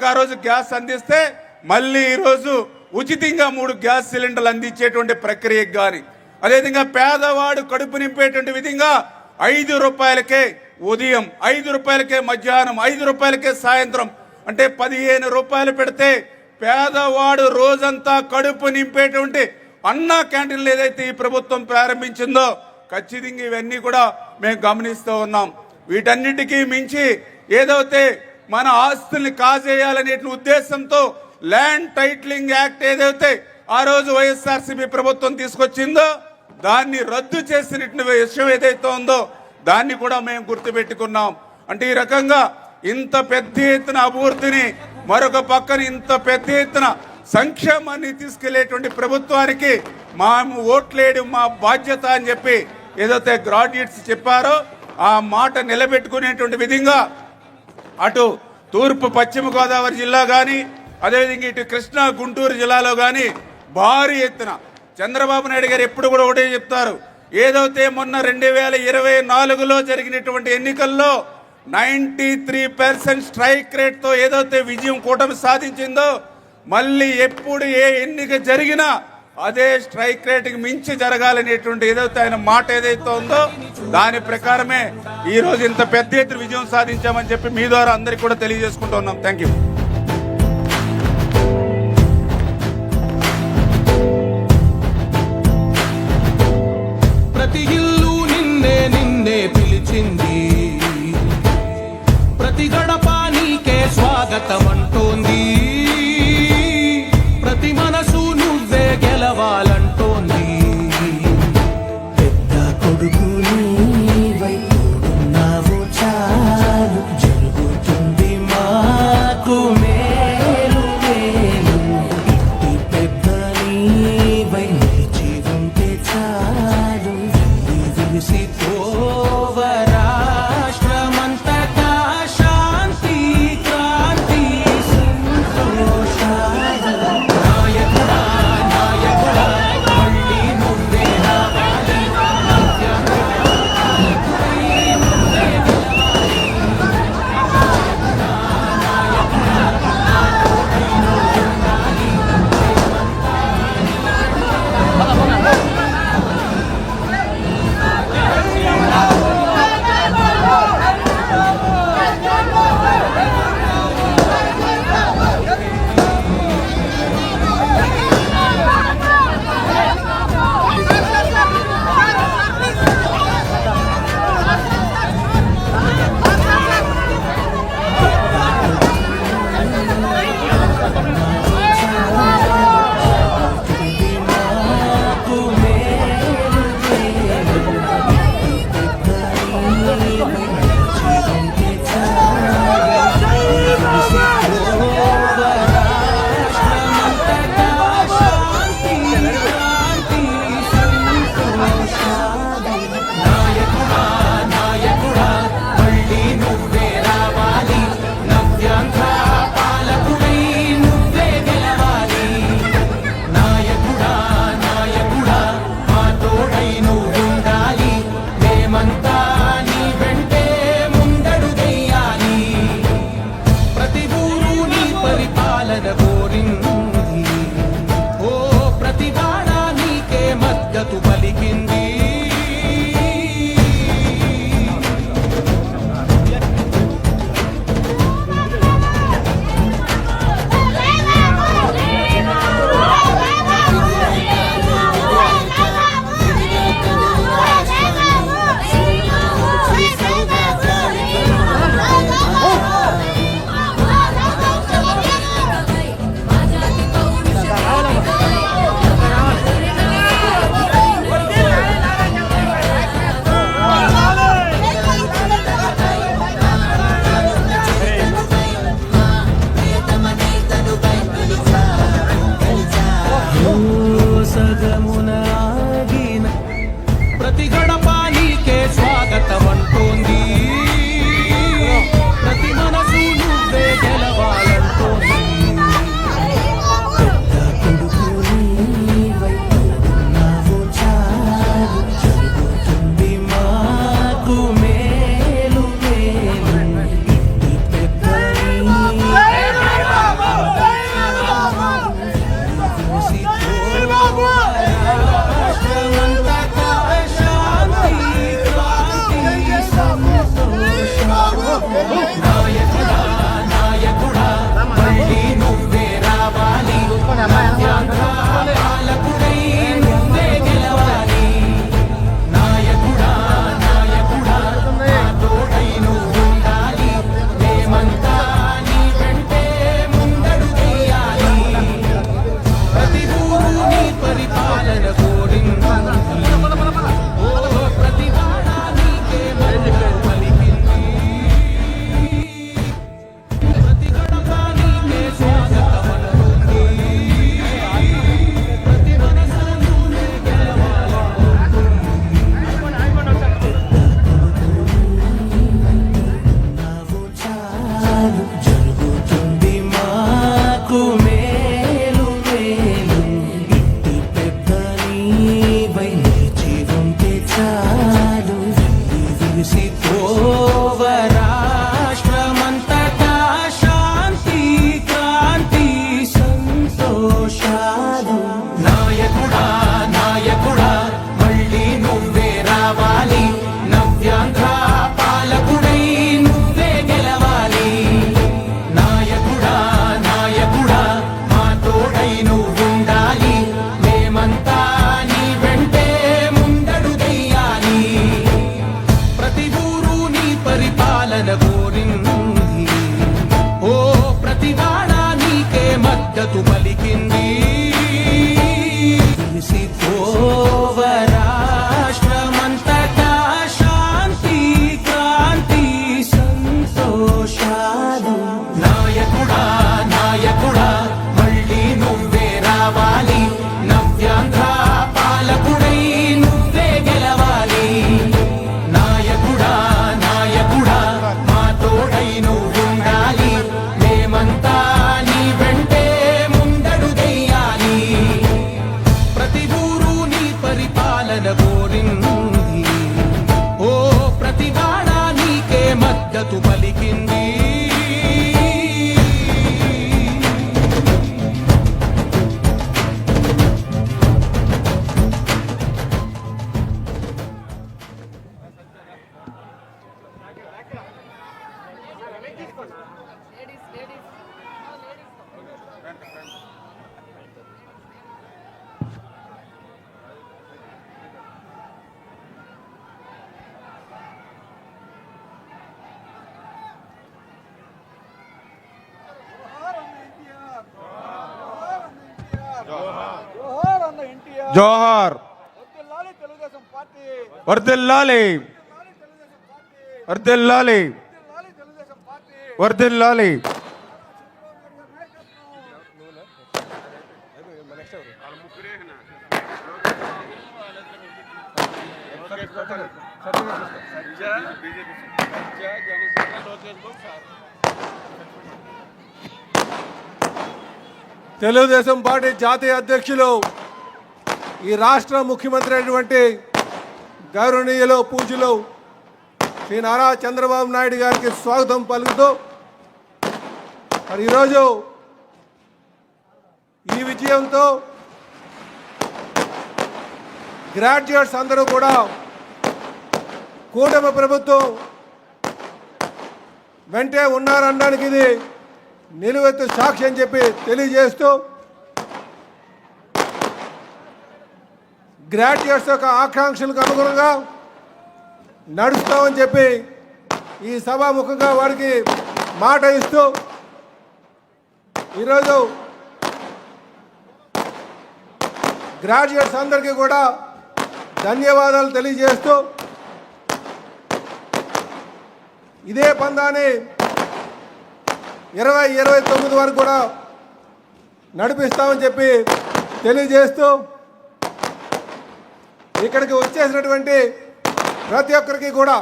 మాకు ఆ రోజు గ్యాస్ అందిస్తే మళ్ళీ ఈరోజు ఉచితంగా 3 గ్యాస్ సిలిండర్లు అందించేటువంటి ప్రక్రియకు కానీ, అదేవిధంగా పేదవాడు కడుపు నింపేటువంటి విధంగా 5 రూపాయలకే ఉదయం, 5 రూపాయలకే మధ్యాహ్నం, 5 రూపాయలకే సాయంత్రం, అంటే 15 రూపాయలు పెడితే పేదవాడు రోజంతా కడుపు నింపేటువంటి అన్నా క్యాంటీన్లు ఏదైతే ఈ ప్రభుత్వం ప్రారంభించిందో ఖచ్చితంగా ఇవన్నీ కూడా మేము గమనిస్తూ ఉన్నాం. వీటన్నిటికీ మించి ఏదైతే మన ఆస్తుల్ని కాజేయాలనే ఉద్దేశంతో ల్యాండ్ టైటిలింగ్ యాక్ట్ ఏదైతే ఆ రోజు వైఎస్ఆర్సీపీ ప్రభుత్వం తీసుకొచ్చిందో దాన్ని రద్దు చేసినటువంటి విషయం ఏదైతే ఉందో దాన్ని కూడా మేము గుర్తుపెట్టుకున్నాం. అంటే ఈ రకంగా ఇంత పెద్ద ఎత్తున అభివృద్ధిని, మరొక పక్కన ఇంత పెద్ద ఎత్తున సంక్షేమాన్ని తీసుకెళ్లేటువంటి ప్రభుత్వానికి మేము ఓట్లేయడం మా బాధ్యత అని చెప్పి ఏదైతే గ్రాడ్యుయేట్స్ చెప్పారో ఆ మాట నిలబెట్టుకునేటువంటి విధంగా అటు తూర్పు పశ్చిమ గోదావరి జిల్లా కానీ, అదేవిధంగా ఇటు కృష్ణా గుంటూరు జిల్లాలో కానీ భారీ ఎత్తున చంద్రబాబు నాయుడు గారు ఎప్పుడు కూడా ఒకటే చెప్తారు, ఏదైతే మొన్న 2024లో జరిగినటువంటి ఎన్నికల్లో 93% స్ట్రైక్ రేట్తో ఏదైతే విజయం కూటమి సాధించిందో మళ్ళీ ఎప్పుడు ఏ ఎన్నిక జరిగినా అదే స్ట్రైక్ రేట్కి మించి జరగాలనేటువంటి ఏదైతే ఆయన మాట ఏదైతే ఉందో దాని ప్రకారమే ఈ రోజు ఇంత పెద్ద ఎత్తున విజయం సాధించామని చెప్పి మీ ద్వారా అందరికీ కూడా తెలియజేసుకుంటూ ఉన్నాం. Thank you. ప్రతి ఇల్లు నిన్నే నిన్నే పిలిచింది, ప్రతి గడప నీకే స్వాగతం అంటోంది, ప్రతి మనసు నువ్వే గెలవాలంటోంది. పెద్ద కొడుకు నీవై తోడున్నావు చాలు, జరుగుతుంది మాకు మేలు మేలు. ఇంటి పెద్ద నీవై నిలిచి ఉంటే చాలు, విసి రాష్ట్రమంతటా శాంతి క్రాంతి పరిపాలన కోరింది. ఓ ప్రతివాడా నీకే మద్దతు పలికింది. రాష్ట్రమంతటా శాంతి క్రాంతి సంతోషాలు. నాయకుడా నాయకుడా మళ్ళీ నువ్వే రావాలి. నవ్యాంధ్ర పాలకుడై నువ్వే గెలవాలి. నాయకుడా నాయకుడా మా తోడై నువ్వుండాలి. మేమంతా నీ వెంటే ముందడుగెయ్యాలి. ప్రతి ఊరు నీ పరిపాలన కోరింది. ఓ ప్రతివాడా నీకే మద్దతు పలికింది. జోహార్ వర్ధిల్లాలి వర్ధిల్లాలి వర్ధిల్లాలి. తెలుగుదేశం పార్టీ జాతీయ అధ్యక్షులు ఈ రాష్ట్ర ముఖ్యమంత్రి అయినటువంటి గౌరవనీయులు పూజ్యులు శ్రీ నారా చంద్రబాబు నాయుడు గారికి స్వాగతం పలుకుతూ మరి ఈరోజు ఈ విజయంతో గ్రాడ్యుయేట్స్ అందరూ కూడా కూటమి ప్రభుత్వం వెంటే ఉన్నారనడానికి ఇది నిలువెత్తు సాక్షి అని చెప్పి తెలియజేస్తూ గ్రాడ్యుయేట్స్ యొక్క ఆకాంక్షలకు అనుగుణంగా నడుస్తామని చెప్పి ఈ సభాముఖంగా వారికి మాట ఇస్తూ ఈరోజు గ్రాడ్యుయేట్స్ అందరికీ కూడా ధన్యవాదాలు తెలియజేస్తూ ఇదే పందాన్ని 2029 వరకు కూడా నడిపిస్తామని చెప్పి తెలియజేస్తూ ఇక్కడికి వచ్చేసినటువంటి ప్రతి ఒక్కరికి కూడా